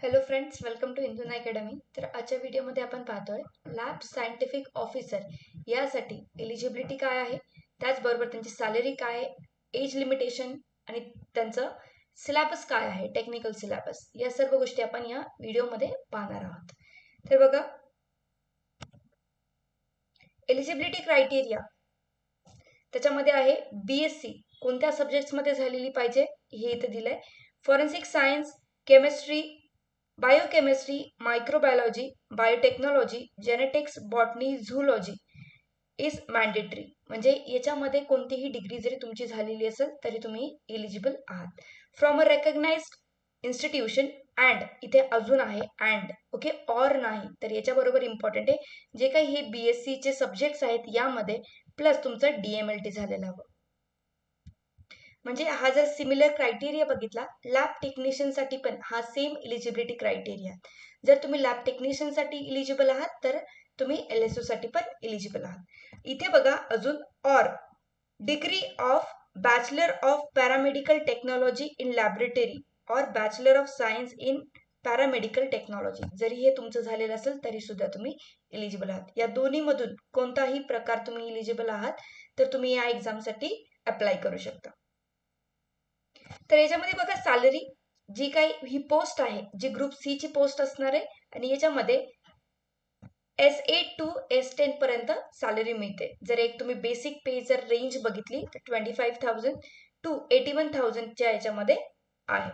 Hello friends, welcome to हिंदून academy. तर आजच्या व्हिडिओमध्ये आपण पाहतोय लॅब सायंटिफिक ऑफिसर यासाठी एलिजिबिलिटी काय आहे, त्याचबरोबर त्यांची सॅलरी काय आहे, एज लिमिटेशन आणि त्यांचं सिलेबस काय आहे, टेक्निकल सिलेबस, या सर्व गोष्टी आपण या व्हिडिओमध्ये पाहणार आहोत. तर बघा, एलिजिबिलिटी क्रायटेरिया त्याच्यामध्ये आहे BSc कोणत्या सब्जेक्ट्समध्ये झालेली पाहिजे हे इथे दिलंय. Forensic science, chemistry, biochemistry, microbiology, biotechnology, genetics, botany, zoology is mandatory. म्हणजे याच्यामध्ये कोणतीही डिग्री जरी तुमची झालेली असेल तरी तुम्ही एलिजिबल आहात. From a recognised institution and, इथे अजून आहे अँड, ओके, ऑर नाही. तर याच्याबरोबर इम्पॉर्टंट आहे जे काही हे BSc चे सब्जेक्ट्स आहेत यामध्ये प्लस तुमचं DMLT झालेलं हवं. म्हणजे हा जर सिमिलर क्रायटेरिया बघितला, लॅब टेक्निशियनसाठी पण हा सेम एलिजिबिलिटी क्रायटेरिया. जर तुम्ही लॅब टेक्निशियनसाठी इलिजिबल आहात तर तुम्ही LSO साठी पण इलिजिबल आहात. इथे बघा अजून or degree of bachelor of paramedical technology in laboratory और bachelor of science in paramedical technology, जरी हे तुमचं झालेलं असेल तरी सुद्धा तुम्ही इलिजिबल आहात. या दोन्ही मधून कोणताही प्रकार तुम्ही इलिजिबल आहात तर तुम्ही या एक्झामसाठी अप्लाय करू शकता. तर याच्यामध्ये बघा सॅलरी जी काही ही पोस्ट आहे, जी ग्रुप सी ची पोस्ट असणार आहे आणि याच्यामध्ये S8 टू S10 पर्यंत सॅलरी मिळते. जर एक तुम्ही बेसिक पे जर रेंज बघितली तर 25,000 टू 81,000 च्या याच्यामध्ये आहे.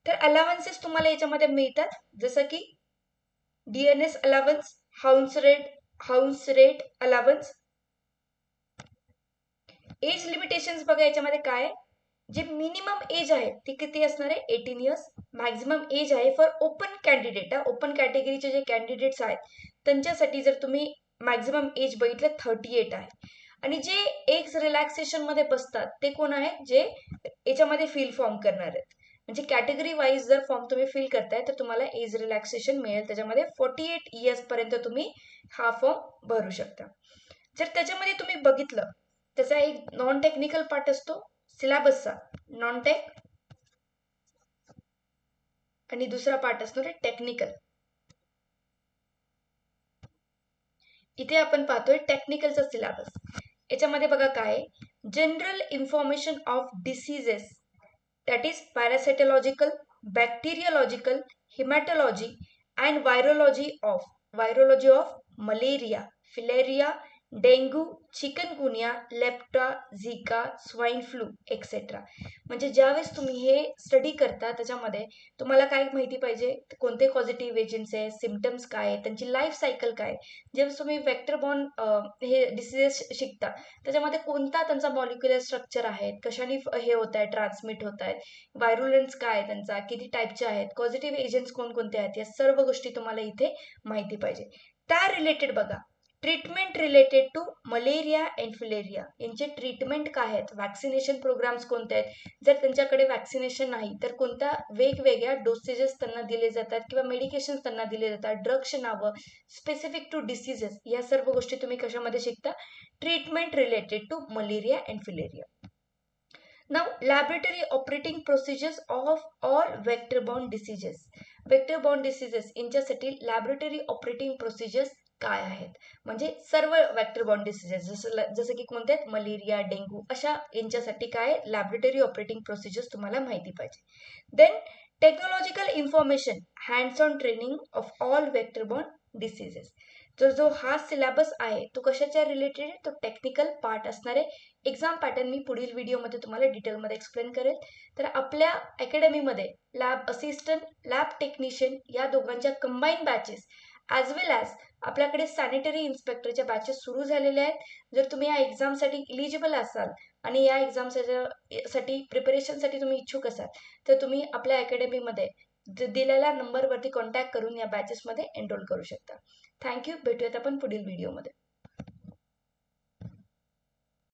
तर अलावन्सेस तुम्हाला याच्यामध्ये मिळतात, जसं की DNS allowance, house rent allowance. Age limitations बघा याच्यामध्ये काय आहे, जे मिनिमम एज आहे ती किती असणार आहे, 18 इयर्स. मॅक्झिमम एज आहे फॉर ओपन कॅन्डिडेट, ओपन कॅटेगरीचे जे कॅन्डिडेट्स आहेत त्यांच्यासाठी जर तुम्ही मॅक्झिमम एज बघितलं 38 आहे. आणि जे एज रिलॅक्सेशन मध्ये बसतात ते कोण आहेत, जे याच्यामध्ये फिल फॉर्म करणार आहेत. म्हणजे कॅटेगरी वाईज जर फॉर्म तुम्ही फिल करताय तर तुम्हाला एज रिलॅक्सेशन मिळेल. त्याच्यामध्ये 48 इयर्स पर्यंत तुम्ही हा फॉर्म भरू शकता. जर त्याच्यामध्ये तुम्ही बघितलं, त्याचा एक नॉन टेक्निकल पार्ट असतो सिलेबसचा, नॉन टेक, आणि दुसरा पार्ट असणार आहे टेक्निकल. इथे आपण पाहतोय टेक्निकलचा सिलेबस. याच्यामध्ये बघा काय, general information of diseases, that is parasitological, bacteriological, hematology and virology of malaria, filaria, dengue, chikungunya, lepto, zika, swine flu etcetera. म्हणजे ज्यावेळेस तुम्ही हे स्टडी करता त्याच्यामध्ये तुम्हाला काय माहिती पाहिजे, कोणते पॉझिटिव्ह एजंट्स आहे, सिम्पटम्स काय आहे, त्यांची लाईफ सायकल काय. जेव्हा तुम्ही वेक्टरबॉर्न हे डिसीजेस शिकता त्याच्यामध्ये कोणता त्यांचा मॉलिक्युलर स्ट्रक्चर आहे, कशाने हे होत आहे, ट्रान्समिट होत आहेत, व्हायरुलन्स काय आहे त्यांचा, किती टाईपचे आहेत, पॉझिटिव्ह एजंट्स कोणकोणते आहेत, या सर्व गोष्टी तुम्हाला इथे माहिती पाहिजे. त्या रिलेटेड बघा, treatment related to malaria and filaria, यांचे ट्रीटमेंट काय आहेत, वॅक्सिनेशन प्रोग्राम्स कोणते आहेत, जर त्यांच्याकडे वॅक्सिनेशन नाही तर कोणत्या वेगवेगळ्या डोसेजेस त्यांना दिले जातात किंवा मेडिकेशन त्यांना दिले जातात, ड्रग्सची नावं स्पेसिफिक टू डिसीजेस, या सर्व गोष्टी तुम्ही कशामध्ये शिकता, treatment related to malaria and filaria. Now laboratory operating procedures of all vector borne diseases. Vector borne diseases यांच्यासाठी लॅबोरेटरी ऑपरेटिंग प्रोसिजर्स काय आहेत, म्हणजे सर्व वेक्टरबॉर्न डिसीजेस जसं की कोणते आहेत, मलेरिया, डेंग्यू, अशा यांच्यासाठी काय लॅबोरेटरी ऑपरेटिंग प्रोसिजर्स तुम्हाला माहिती पाहिजे. Then technological information, hands on training of all vector borne diseases. तर जो हा सिलेबस आहे तो कशाच्या रिलेटेड आहे, तो टेक्निकल पार्ट असणार आहे. एक्झाम पॅटर्न मी पुढील व्हिडिओमध्ये तुम्हाला डिटेलमध्ये एक्सप्लेन करेल. तर आपल्या अकॅडमीमध्ये लॅब असिस्टंट, लॅब टेक्निशियन या दोघांच्या कंबाईन बॅचेस ॲज वेल ॲज आपल्याकडे सॅनिटरी इन्स्पेक्टरच्या बॅचेस सुरू झालेल्या आहेत. जर तुम्ही या एक्झामसाठी इलिजिबल असाल आणि या एक्झामसाठी प्रिपरेशनसाठी तुम्ही इच्छुक असाल तर तुम्ही आपल्या अकॅडमीमध्ये दिलेल्या नंबरवरती कॉन्टॅक्ट करून या बॅचेसमध्ये एनरोल करू शकता. थँक्यू. भेटूयात आपण पुढील व्हिडिओमध्ये.